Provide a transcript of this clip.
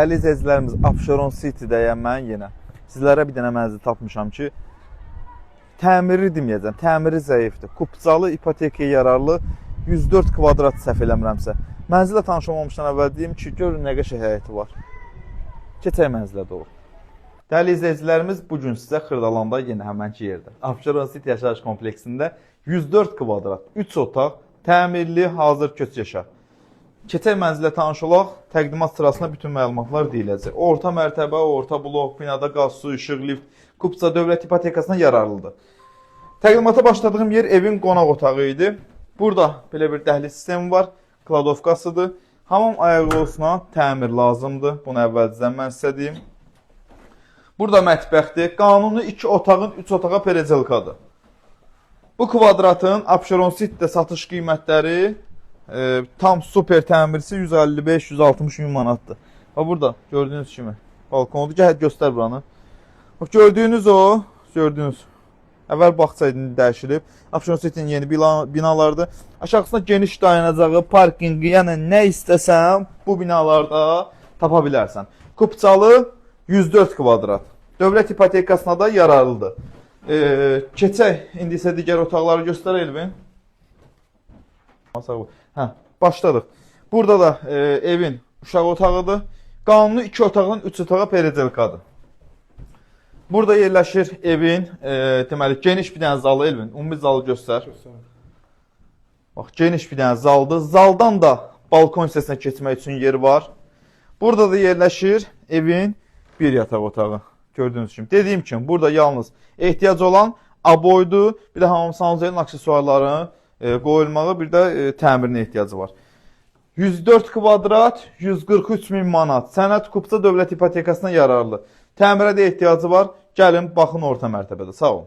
Dəyərli izləyicilərimiz, Abşeron City-dəyəm mən yenə. Sizlərə bir dənə mənzil tapmışam ki, təmiri deməyəcəm, təmiri zəifdir. Kupcalı, ipotekaya yararlı 104 kvadrat səhv eləmirəmsə. Mənzilə tanış olmamışdan əvvəl deyim ki, görün nə qəşəng həyəti var. Keçək mənzilə doğru. Dəyərli izləyicilərimiz, bugün sizə Xırdalanda yenə həmənki yerdə. Abşeron City yaşayış kompleksində 104 kvadrat, 3 otaq, təmirli, hazır köç yaşa. Keçək mənzilə tanış olaq, təqdimat sırasında bütün məlumatlar deyiləcək. Orta mərtəbə, orta blok, binada qaz, su, işıq, lift, Kupca dövlət ipotekasına yararlıdır. Təqdimata başladığım yer evin qonaq otağı idi. Burada belə bir dəhliz sistemi var, kladovkasıdır. Hamam ayaqlısına təmir lazımdır. Bunu əvvəlcədən mən sizə deyim. Burada mətbəxdir. Qanuni 2 otağın 3 otağa perezelkadır. Bu kvadratın Abşeron City'də satış qiymətləri tam super təmirsi 155-160 min manatdır. Burada gördüyünüz kimi balkonudur. Gəl göstər buranı. Gördüyünüz o, gördüyünüz. Əvvəl bağça idi, dəyişilib. Abşeron City'nin yeni binalardır. Aşağısında geniş dayanacağı, parkingi, yəni nə istəsən bu binalarda tapa bilərsən. Kupcalı 104 kvadrat. Dövlət ipotekasına da yararlıdır. Keçək, indi isə digər otaqları göstər Elvin. Başladıq. Burada da evin uşaq otağıdır. Qanuni 2 otaqdan 3 otağa perezelkadır. Burada yerləşir evin, deməli, geniş bir dənə zalı Elvin. Ümumi zalı göstər. Bax, geniş bir dənə zaldır. Zaldan da balkon hissəsinə keçmək üçün yeri var. Burada da yerləşir evin bir yataq otağı. Gördüyünüz kimi. Dediyim kimi, burada yalnız ehtiyac olan aboydu, bir də hamam sanuzелin aksesuarlarını qoyulmağı, bir də təmirinə ehtiyacı var. 104 kvadrat, 143 min manat. Sənəd Kupca dövlət ipotekasına yararlı. Təmirə də ehtiyacı var. Gəlin, baxın orta mərtəbədə. Sağ olun.